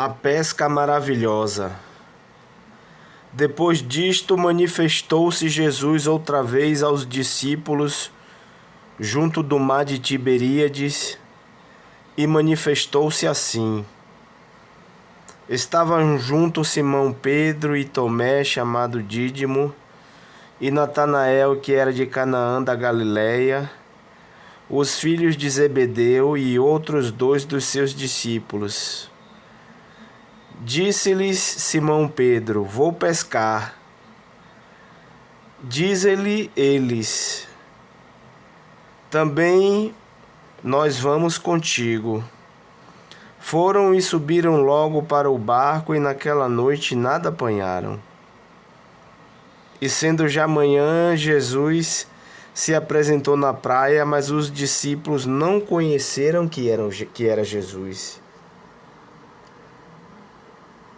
A pesca maravilhosa. Depois disto, manifestou-se Jesus outra vez aos discípulos junto do mar de Tiberíades, e manifestou-se assim. Estavam juntos Simão Pedro e Tomé, chamado Dídimo, e Natanael, que era de Canaã da Galileia, os filhos de Zebedeu e outros 2 dos seus discípulos. Disse-lhes Simão Pedro: Vou pescar. Diz-lhe eles: Também nós vamos contigo. Foram e subiram logo para o barco, e naquela noite nada apanharam. E sendo já manhã, Jesus se apresentou na praia, mas os discípulos não conheceram que era Jesus.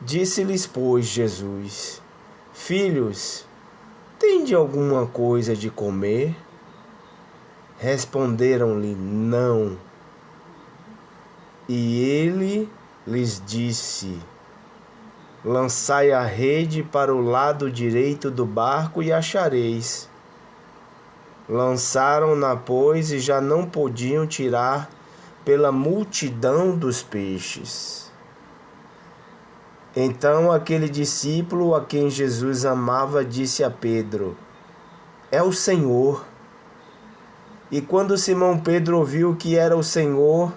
Disse-lhes, pois, Jesus: Filhos, tende alguma coisa de comer? Responderam-lhe: Não. E ele lhes disse: Lançai a rede para o lado direito do barco e achareis. Lançaram-na, pois, e já não podiam tirar pela multidão dos peixes. Então aquele discípulo a quem Jesus amava disse a Pedro: É o Senhor. E quando Simão Pedro ouviu que era o Senhor,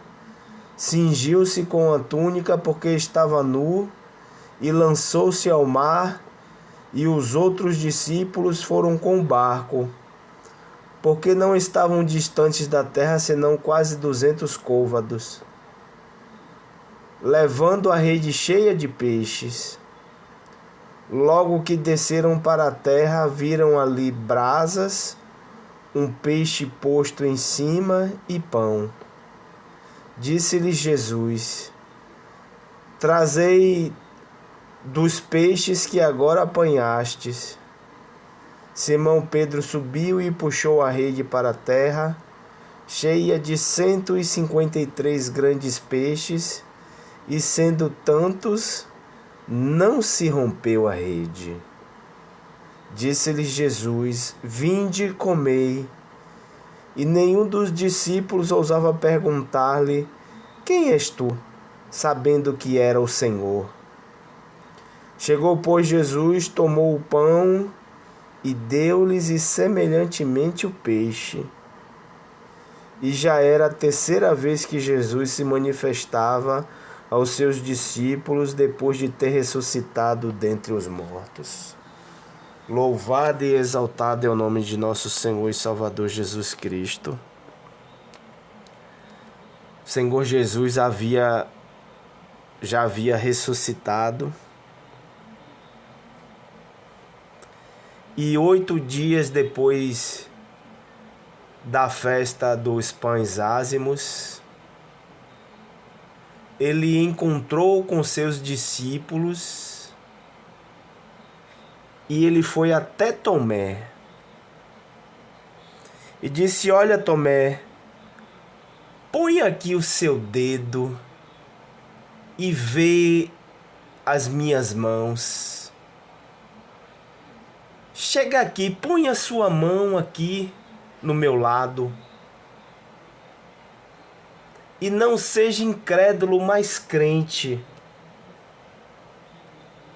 cingiu-se com a túnica, porque estava nu, e lançou-se ao mar, e os outros discípulos foram com o barco, porque não estavam distantes da terra senão quase 200 côvados, levando a rede cheia de peixes. Logo que desceram para a terra, viram ali brasas, um peixe posto em cima e pão. Disse-lhes Jesus: Trazei dos peixes que agora apanhastes. Simão Pedro subiu e puxou a rede para a terra, cheia de 153 grandes peixes, e sendo tantos, não se rompeu a rede. Disse-lhes Jesus: Vinde e comei. E nenhum dos discípulos ousava perguntar-lhe: Quem és tu? Sabendo que era o Senhor. Chegou, pois, Jesus, tomou o pão e deu-lhes, e semelhantemente o peixe. E já era a 3ª vez que Jesus se manifestava aos seus discípulos depois de ter ressuscitado dentre os mortos. Louvado e exaltado é o nome de nosso Senhor e Salvador Jesus Cristo. O Senhor Jesus já havia ressuscitado, e 8 dias depois da festa dos pães ázimos, ele encontrou com seus discípulos e ele foi até Tomé e disse: Olha, Tomé, põe aqui o seu dedo e vê as minhas mãos. Chega aqui, põe a sua mão aqui no meu lado. E não seja incrédulo, mas crente.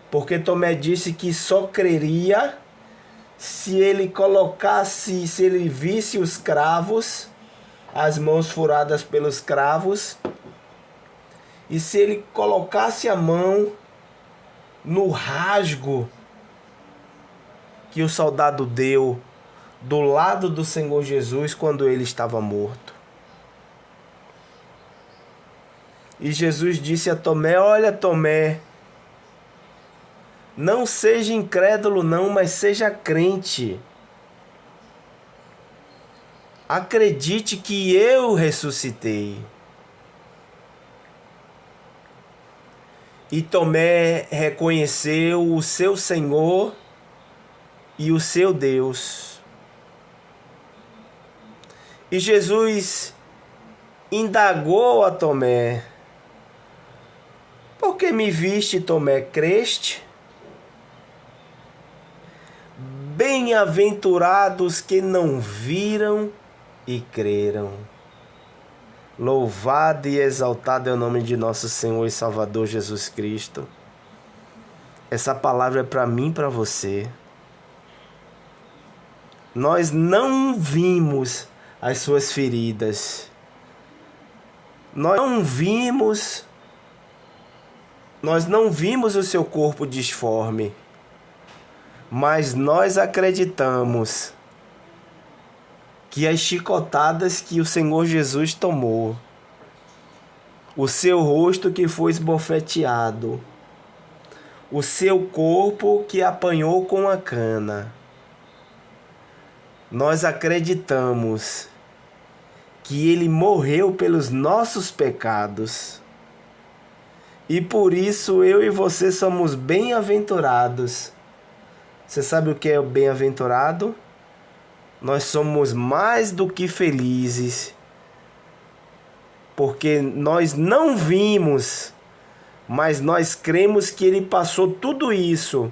Porque Tomé disse que só creria se ele visse os cravos, as mãos furadas pelos cravos, e se ele colocasse a mão no rasgo que o soldado deu do lado do Senhor Jesus quando ele estava morto. E Jesus disse a Tomé: Olha, Tomé, não seja incrédulo não, mas seja crente. Acredite que eu ressuscitei. E Tomé reconheceu o seu Senhor e o seu Deus. E Jesus indagou a Tomé: Por porque me viste, Tomé, creste? Bem-aventurados que não viram e creram. Louvado e exaltado é o nome de nosso Senhor e Salvador Jesus Cristo. Essa palavra é para mim e para você. Nós não vimos as suas feridas. Nós não vimos o seu corpo disforme. Mas nós acreditamos que as chicotadas que o Senhor Jesus tomou, o seu rosto que foi esbofeteado, o seu corpo que apanhou com a cana, nós acreditamos que ele morreu pelos nossos pecados. E por isso eu e você somos bem-aventurados. Você sabe o que é o bem-aventurado? Nós somos mais do que felizes, porque nós não vimos, mas nós cremos que ele passou tudo isso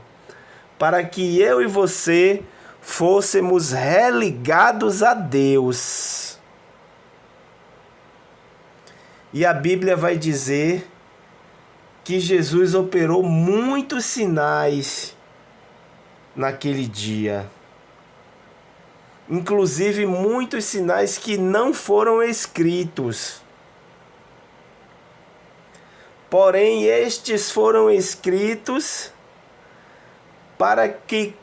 para que eu e você fôssemos religados a Deus. E a Bíblia vai dizer que Jesus operou muitos sinais naquele dia. Inclusive muitos sinais que não foram escritos. Porém, estes foram escritos para que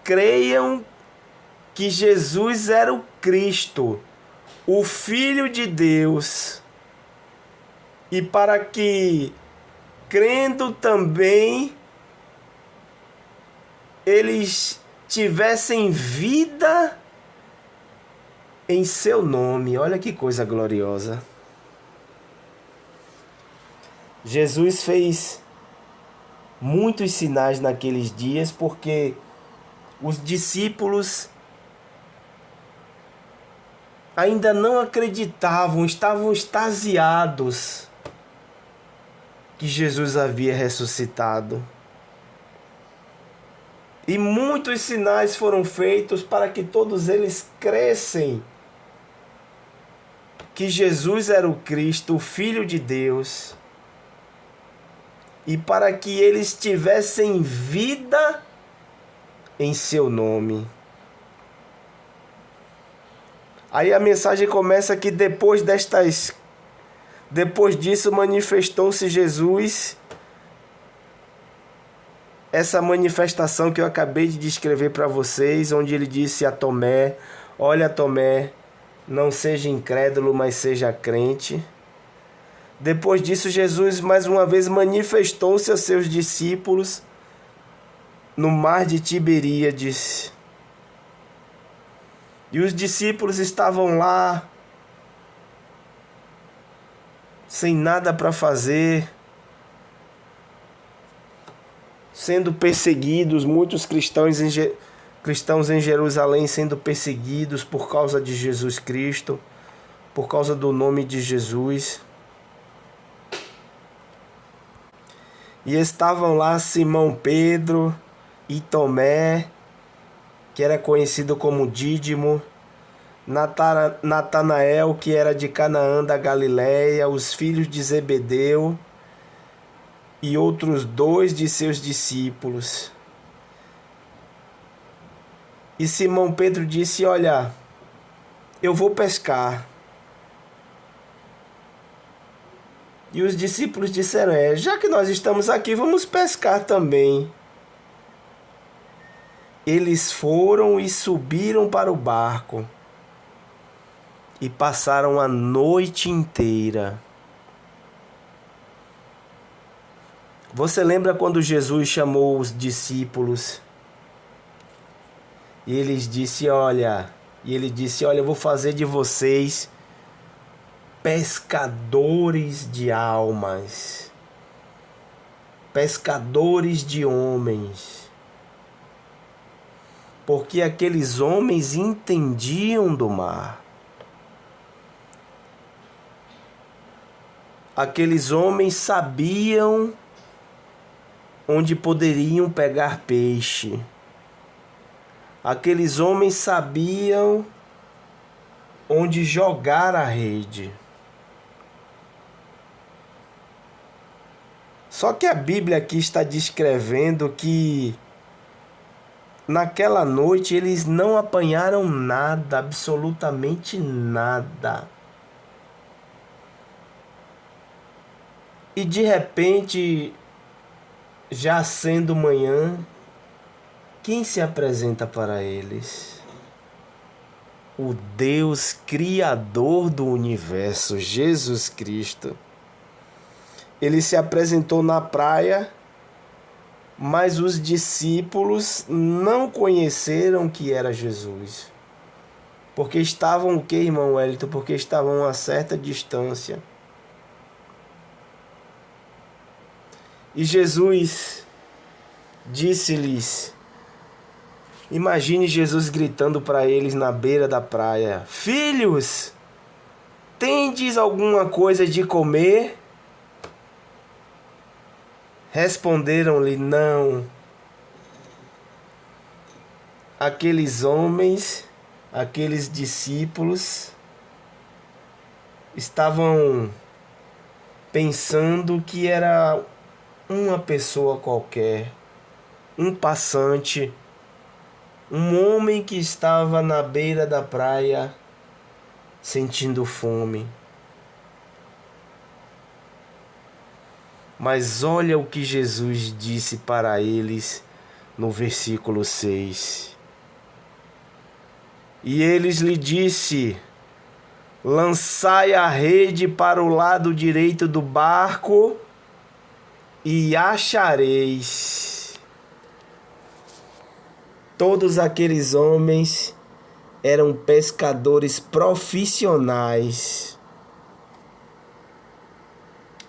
creiam que Jesus era o Cristo, o Filho de Deus, e para que, crendo também, eles tivessem vida em seu nome. Olha que coisa gloriosa. Jesus fez muitos sinais naqueles dias porque os discípulos ainda não acreditavam, estavam extasiados que Jesus havia ressuscitado. E muitos sinais foram feitos para que todos eles crescem que Jesus era o Cristo, o Filho de Deus, e para que eles tivessem vida em seu nome. Aí a mensagem começa que depois disso manifestou-se Jesus. Essa manifestação que eu acabei de descrever para vocês, onde ele disse a Tomé: olha, Tomé, não seja incrédulo, mas seja crente. Depois disso, Jesus mais uma vez manifestou-se aos seus discípulos no mar de Tiberíades. E os discípulos estavam lá, sem nada para fazer, sendo perseguidos, muitos cristãos em Jerusalém sendo perseguidos por causa de Jesus Cristo, por causa do nome de Jesus. E estavam lá Simão Pedro e Tomé, que era conhecido como Dídimo, Natanael, que era de Canaã da Galileia, os filhos de Zebedeu e outros 2 de seus discípulos. E Simão Pedro disse: olha, eu vou pescar. E os discípulos disseram: já que nós estamos aqui, vamos pescar também. Eles foram e subiram para o barco e passaram a noite inteira. Você lembra quando Jesus chamou os discípulos e ele disse: olha, eu vou fazer de vocês pescadores de almas, pescadores de homens. Porque aqueles homens entendiam do mar. aqueles homens sabiam onde poderiam pegar peixe. Aqueles homens sabiam onde jogar a rede. Só que a Bíblia aqui está descrevendo que naquela noite eles não apanharam nada, absolutamente nada. E de repente, já sendo manhã, quem se apresenta para eles? O Deus Criador do universo, Jesus Cristo. Ele se apresentou na praia, mas os discípulos não conheceram que era Jesus. Porque estavam o que, irmão Wellington? Porque estavam a certa distância. E Jesus disse-lhes, imagine Jesus gritando para eles na beira da praia: filhos, tendes alguma coisa de comer? Responderam-lhe, não. Aqueles homens, aqueles discípulos, estavam pensando que era uma pessoa qualquer, um passante, um homem que estava na beira da praia sentindo fome. Mas olha o que Jesus disse para eles no versículo 6. E eles lhe disse: lançai a rede para o lado direito do barco e achareis. Todos aqueles homens eram pescadores profissionais.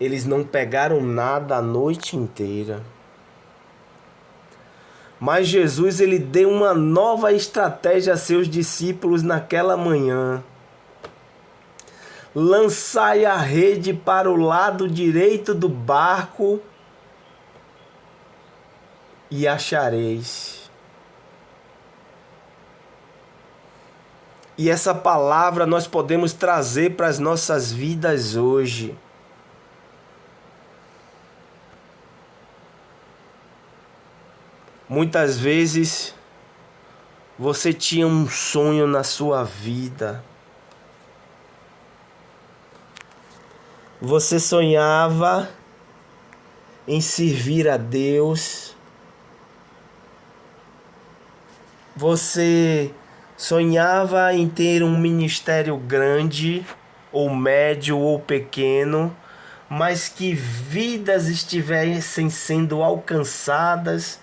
Eles não pegaram nada a noite inteira. Mas Jesus, ele deu uma nova estratégia a seus discípulos naquela manhã. Lançai a rede para o lado direito do barco e achareis. E essa palavra nós podemos trazer para as nossas vidas hoje. Muitas vezes você tinha um sonho na sua vida. Você sonhava em servir a Deus. Você sonhava em ter um ministério grande, ou médio, ou pequeno, mas que vidas estivessem sendo alcançadas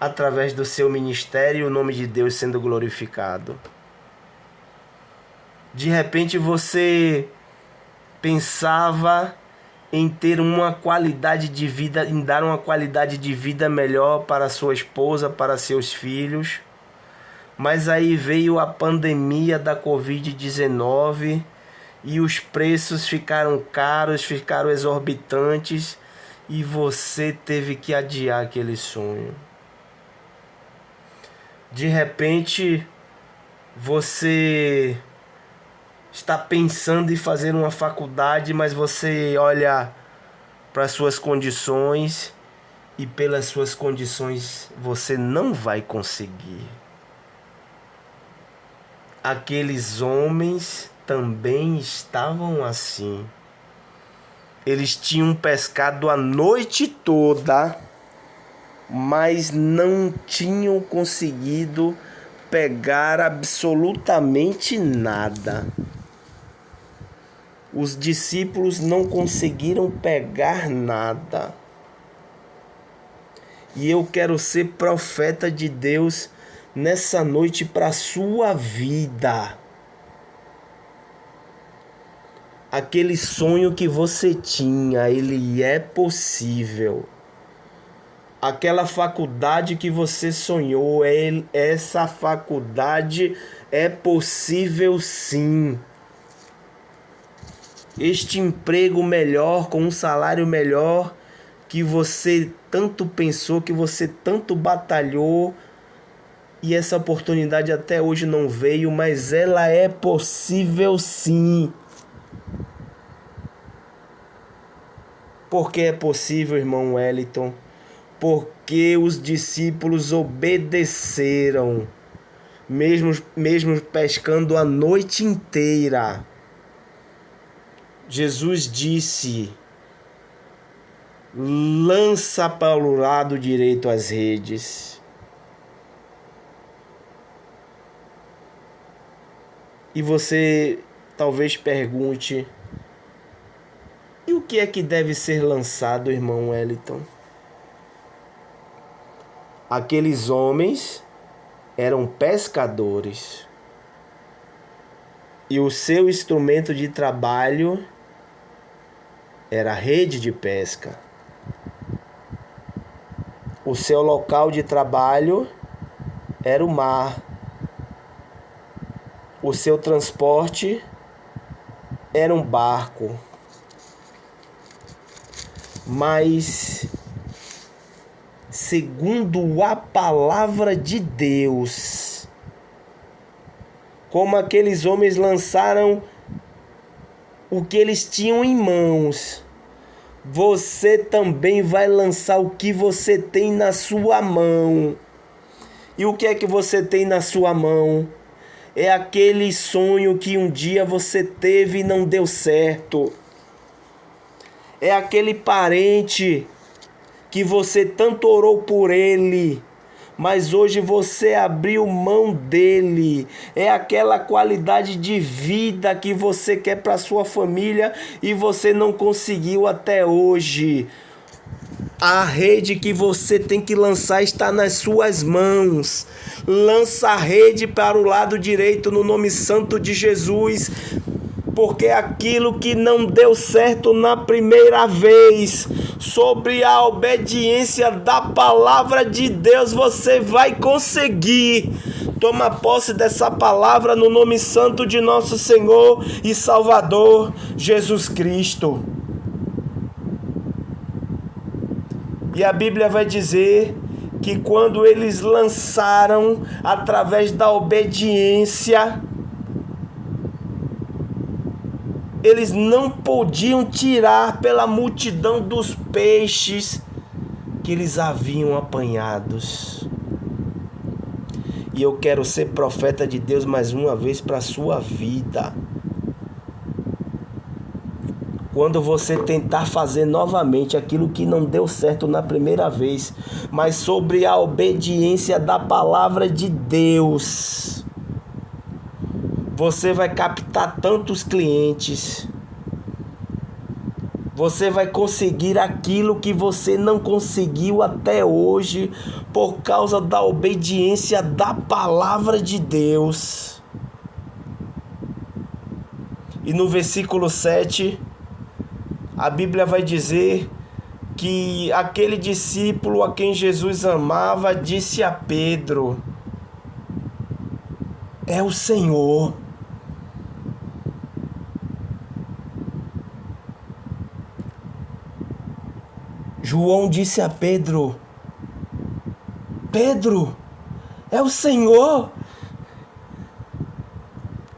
através do seu ministério e o nome de Deus sendo glorificado. De repente você pensava em ter uma qualidade de vida, em dar uma qualidade de vida melhor para sua esposa, para seus filhos. Mas aí veio a pandemia da Covid-19 e os preços ficaram caros, ficaram exorbitantes e você teve que adiar aquele sonho. De repente, você está pensando em fazer uma faculdade, mas você olha para as suas condições e pelas suas condições você não vai conseguir. Aqueles homens também estavam assim. Eles tinham pescado a noite toda, mas não tinham conseguido pegar absolutamente nada. Os discípulos não conseguiram pegar nada. E eu quero ser profeta de Deus nessa noite para a sua vida. Aquele sonho que você tinha, ele é possível. Aquela faculdade que você sonhou, essa faculdade é possível sim. este emprego melhor, com um salário melhor, que você tanto pensou, que você tanto batalhou, e essa oportunidade até hoje não veio, mas ela é possível sim. Por que é possível, irmão Wellington? Porque os discípulos obedeceram, mesmo pescando a noite inteira. Jesus disse: lança para o lado direito as redes. E você talvez pergunte: e o que é que deve ser lançado, irmão Wellington? Aqueles homens eram pescadores. E o seu instrumento de trabalho era a rede de pesca. O seu local de trabalho era o mar. O seu transporte era um barco. Mas, segundo a palavra de Deus, como aqueles homens lançaram o que eles tinham em mãos, você também vai lançar o que você tem na sua mão. E o que é que você tem na sua mão? É aquele sonho que um dia você teve e não deu certo. É aquele parente que você tanto orou por ele, mas hoje você abriu mão dele. É aquela qualidade de vida que você quer para sua família e você não conseguiu até hoje. A rede que você tem que lançar está nas suas mãos. Lança a rede para o lado direito no nome santo de Jesus. Porque aquilo que não deu certo na primeira vez, sobre a obediência da palavra de Deus, você vai conseguir. Toma posse dessa palavra no nome santo de nosso Senhor e Salvador Jesus Cristo. E a Bíblia vai dizer que quando eles lançaram através da obediência, eles não podiam tirar pela multidão dos peixes que eles haviam apanhados. E eu quero ser profeta de Deus mais uma vez para a sua vida. Quando você tentar fazer novamente aquilo que não deu certo na primeira vez, mas sobre a obediência da palavra de Deus, você vai captar tantos clientes. Você vai conseguir aquilo que você não conseguiu até hoje por causa da obediência da palavra de Deus. E no versículo 7, a Bíblia vai dizer que aquele discípulo a quem Jesus amava disse a Pedro: é o Senhor. João disse a Pedro: Pedro, é o Senhor.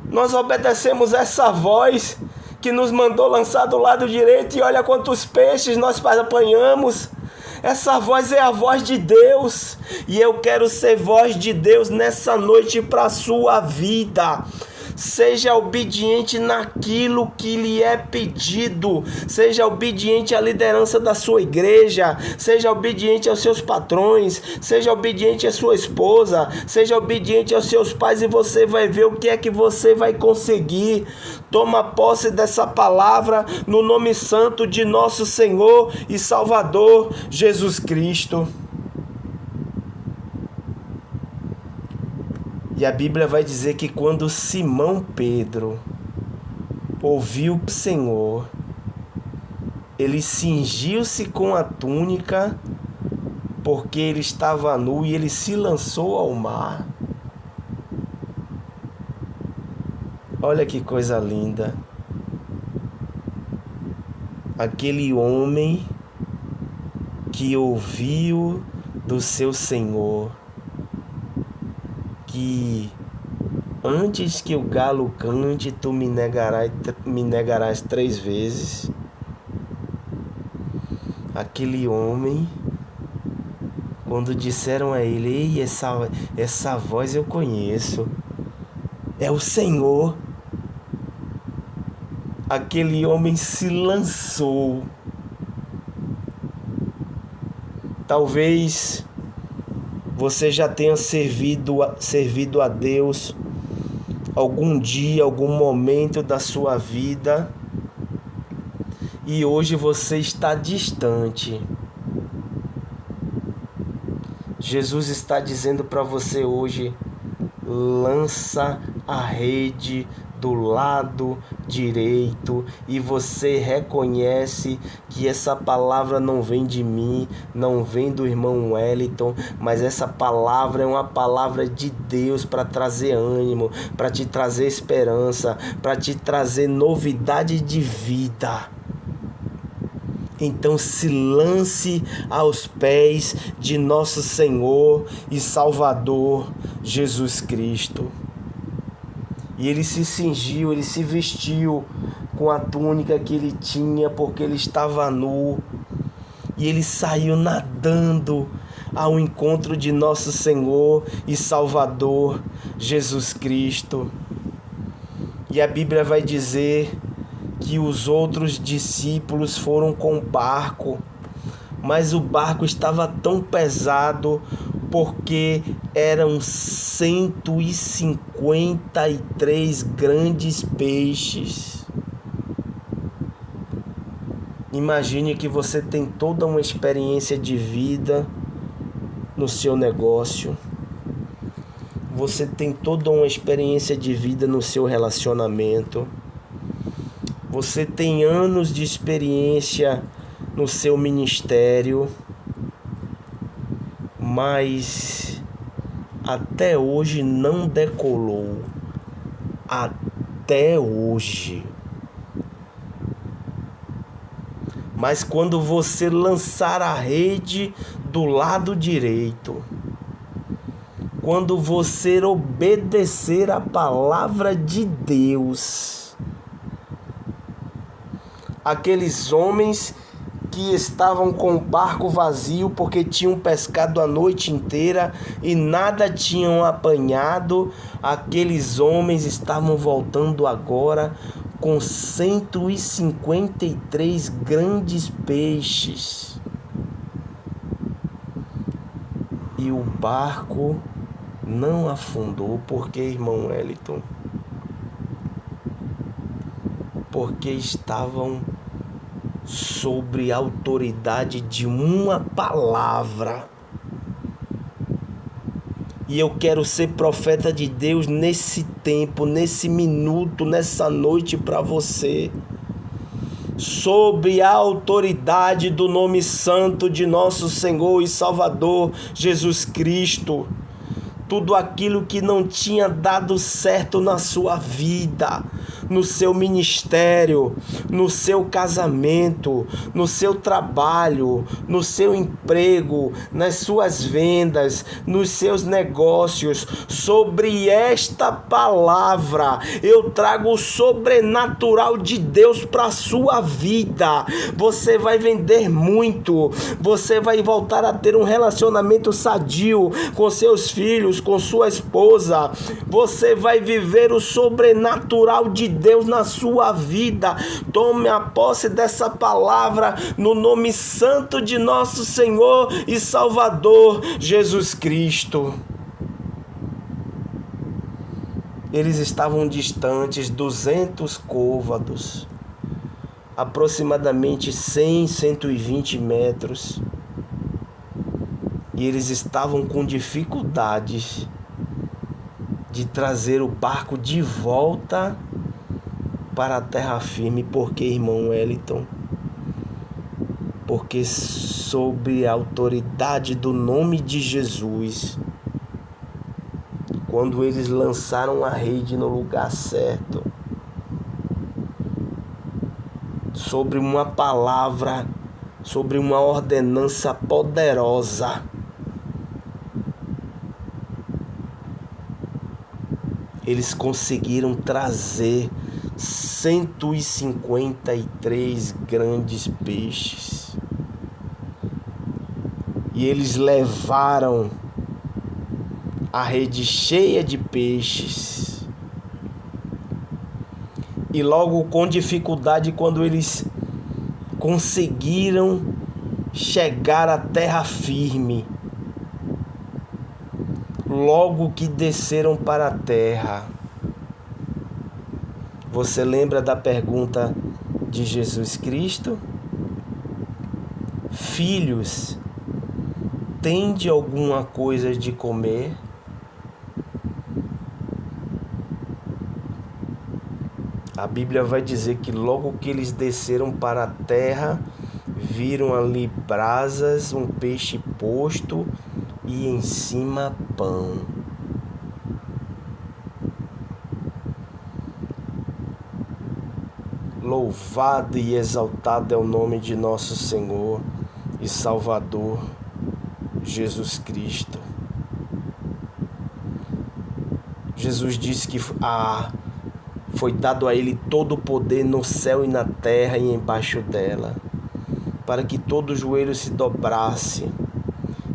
Nós obedecemos essa voz que nos mandou lançar do lado direito e olha quantos peixes nós apanhamos. Essa voz é a voz de Deus e eu quero ser voz de Deus nessa noite para a sua vida. Seja obediente naquilo que lhe é pedido. Seja obediente à liderança da sua igreja. Seja obediente aos seus patrões. Seja obediente à sua esposa. Seja obediente aos seus pais e você vai ver o que é que você vai conseguir. Toma posse dessa palavra no nome santo de nosso Senhor e Salvador Jesus Cristo. E a Bíblia vai dizer que quando Simão Pedro ouviu o Senhor, ele cingiu-se com a túnica, porque ele estava nu, e ele se lançou ao mar. Olha que coisa linda. aquele homem que ouviu do seu Senhor que antes que o galo cante, tu me negarás 3 vezes. Aquele homem, quando disseram a ele: ei, essa voz eu conheço, é o Senhor. Aquele homem se lançou. Talvez você já tenha servido a Deus algum dia, algum momento da sua vida, e hoje você está distante. Jesus está dizendo para você hoje: lança a rede do lado direito, e você reconhece que essa palavra não vem de mim, não vem do irmão Wellington, mas essa palavra é uma palavra de Deus para trazer ânimo, para te trazer esperança, para te trazer novidade de vida. Então se lance aos pés de nosso Senhor e Salvador Jesus Cristo. E ele se cingiu, ele se vestiu com a túnica que ele tinha, porque ele estava nu. E ele saiu nadando ao encontro de nosso Senhor e Salvador Jesus Cristo. E a Bíblia vai dizer que os outros discípulos foram com o barco, mas o barco estava tão pesado porque eram 153 grandes peixes. Imagine que você tem toda uma experiência de vida no seu negócio. Você tem toda uma experiência de vida no seu relacionamento. Você tem anos de experiência no seu ministério, mas até hoje não decolou. Até hoje. Mas quando você lançar a rede do lado direito, quando você obedecer a palavra de Deus, aqueles homens que estavam com o barco vazio porque tinham pescado a noite inteira e nada tinham apanhado, aqueles homens estavam voltando agora com 153 grandes peixes. E o barco não afundou. Por que, irmão Wellington? Porque estavam sobre a autoridade de uma palavra. E eu quero ser profeta de Deus nesse tempo, nesse minuto, nessa noite para você. Sobre a autoridade do nome santo de nosso Senhor e Salvador Jesus Cristo. Tudo aquilo que não tinha dado certo na sua vida, no seu ministério, no seu casamento, no seu trabalho, no seu emprego, nas suas vendas, nos seus negócios. Sobre esta palavra eu trago o sobrenatural de Deus para a sua vida. Você vai vender muito, você vai voltar a ter um relacionamento sadio com seus filhos, com sua esposa. Você vai viver o sobrenatural de Deus na sua vida. Tome a posse dessa palavra no nome santo de nosso Senhor e Salvador Jesus Cristo. Eles estavam distantes 200 côvados, aproximadamente 100, 120 metros. E eles estavam com dificuldades de trazer o barco de volta para a terra firme. Por que, irmão Wellington? Porque sob a autoridade do nome de Jesus, quando eles lançaram a rede no lugar certo, sobre uma palavra, sobre uma ordenança poderosa. Eles conseguiram trazer 153 grandes peixes. E eles levaram a rede cheia de peixes. E logo com dificuldade, quando eles conseguiram chegar à terra firme, logo que desceram para a terra, você lembra da pergunta de Jesus Cristo? Filhos, tende alguma coisa de comer? A Bíblia vai dizer que logo que eles desceram para a terra, viram ali brasas, um peixe posto e em cima pão. Louvado e exaltado é o nome de nosso Senhor e Salvador Jesus Cristo. Jesus disse que foi dado a ele todo o poder no céu e na terra e embaixo dela, para que todo joelho se dobrasse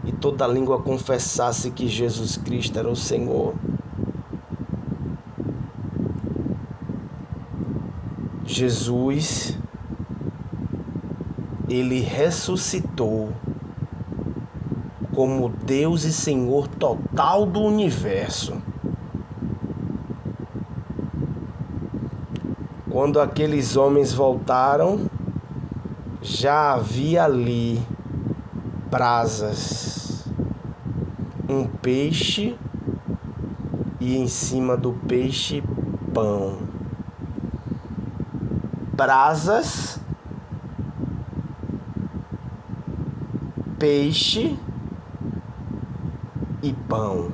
e toda língua confessasse que Jesus Cristo era o Senhor. Jesus, ele ressuscitou como Deus e Senhor total do universo. Quando aqueles homens voltaram, já havia ali brasas, um peixe e em cima do peixe pão. Brasas, peixe e pão.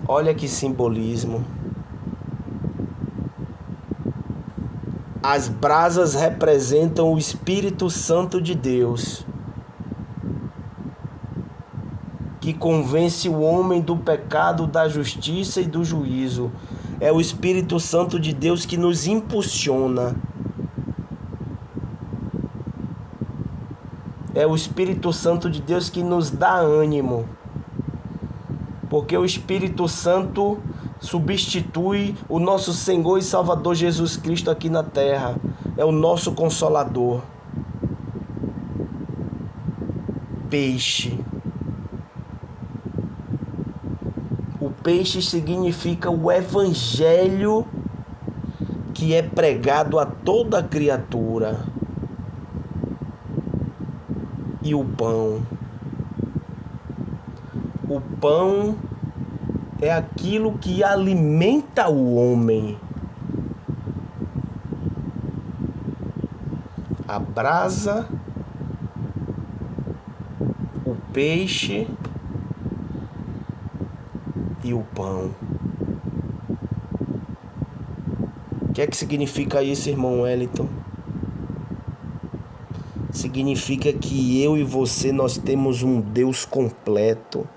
Olha que simbolismo. As brasas representam o Espírito Santo de Deus, que convence o homem do pecado, da justiça e do juízo. É o Espírito Santo de Deus que nos impulsiona. É o Espírito Santo de Deus que nos dá ânimo. Porque o Espírito Santo substitui o nosso Senhor e Salvador Jesus Cristo aqui na terra. É o nosso Consolador. Peixe. O peixe significa o Evangelho que é pregado a toda criatura. E o pão. O pão é aquilo que alimenta o homem. A brasa, o peixe e o pão. O que é que significa isso, irmão Wellington? Significa que eu e você, nós temos um Deus completo.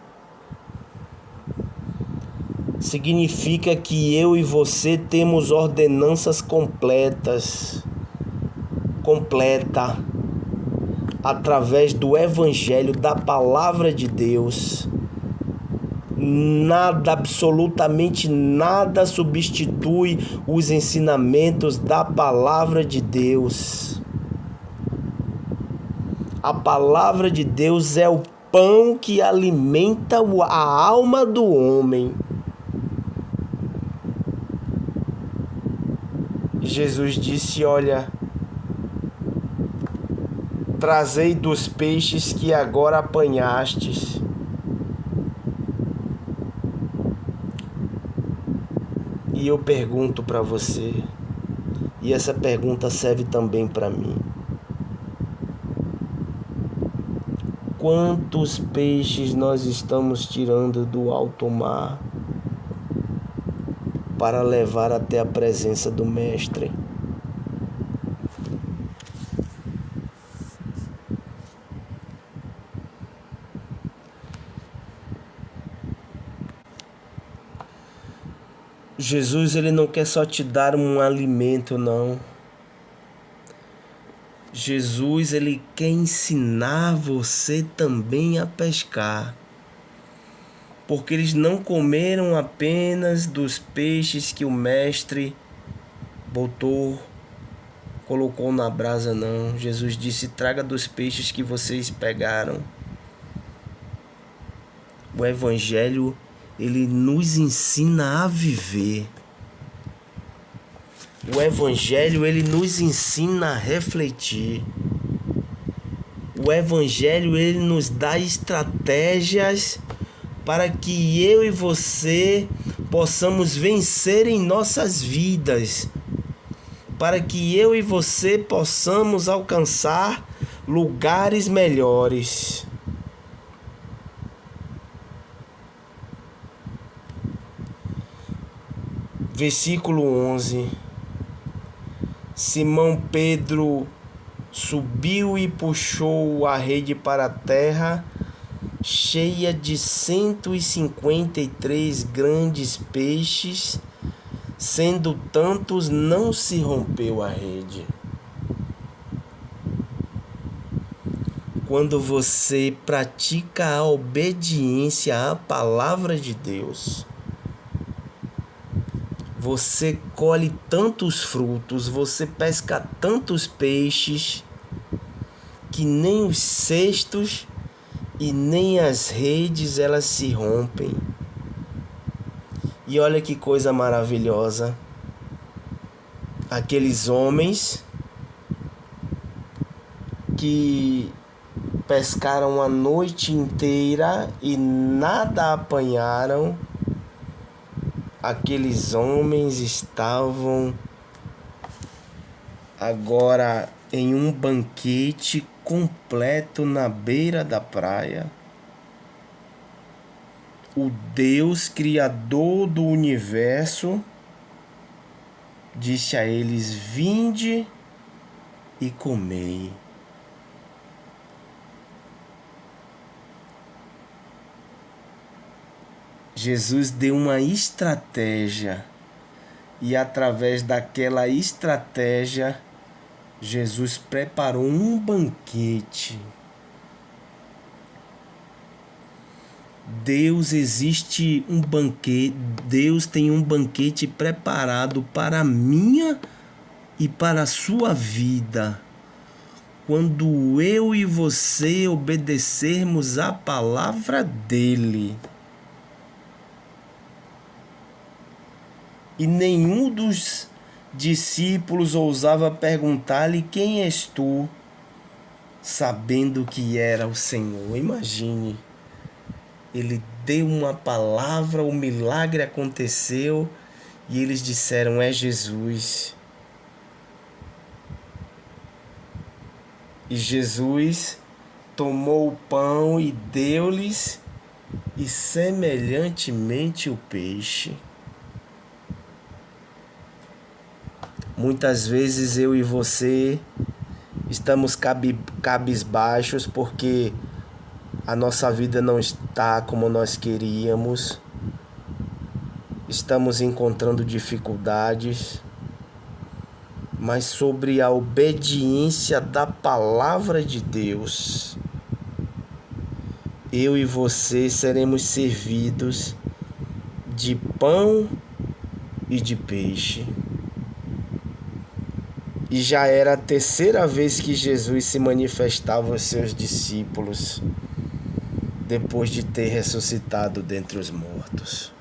Significa que eu e você temos ordenanças completa, através do Evangelho, da Palavra de Deus. Nada, absolutamente nada substitui os ensinamentos da Palavra de Deus. A Palavra de Deus é o pão que alimenta a alma do homem. Jesus disse, olha, trazei dos peixes que agora apanhastes. E eu pergunto para você, e essa pergunta serve também para mim. Quantos peixes nós estamos tirando do alto mar para levar até a presença do Mestre. Jesus, ele não quer só te dar um alimento, não. Jesus, ele quer ensinar você também a pescar. Porque eles não comeram apenas dos peixes que o Mestre colocou na brasa, não. Jesus disse: traga dos peixes que vocês pegaram. O Evangelho, ele nos ensina a viver. O Evangelho, ele nos ensina a refletir. O Evangelho, ele nos dá estratégias para que eu e você possamos vencer em nossas vidas. Para que eu e você possamos alcançar lugares melhores. Versículo 11. Simão Pedro subiu e puxou a rede para a terra, cheia de 153 grandes peixes, sendo tantos, não se rompeu a rede. Quando você pratica a obediência à palavra de Deus, você colhe tantos frutos, você pesca tantos peixes, que nem os cestos e nem as redes elas se rompem. E olha que coisa maravilhosa. Aqueles homens que pescaram a noite inteira e nada apanharam, aqueles homens estavam agora em um banquete completo na beira da praia. O Deus Criador do universo disse a eles: vinde e comei. Jesus deu uma estratégia, e através daquela estratégia, Jesus preparou um banquete. Deus tem um banquete preparado para a minha e para a sua vida. Quando eu e você obedecermos à palavra dele. E nenhum dos discípulos ousava perguntar-lhe: quem és tu? Sabendo que era o Senhor. Imagine, ele deu uma palavra, o milagre aconteceu e eles disseram: é Jesus. E Jesus tomou o pão e deu-lhes, e semelhantemente o peixe. Muitas vezes eu e você estamos cabisbaixos porque a nossa vida não está como nós queríamos. Estamos encontrando dificuldades. Mas sobre a obediência da palavra de Deus, eu e você seremos servidos de pão e de peixe. E já era a terceira vez que Jesus se manifestava aos seus discípulos, depois de ter ressuscitado dentre os mortos.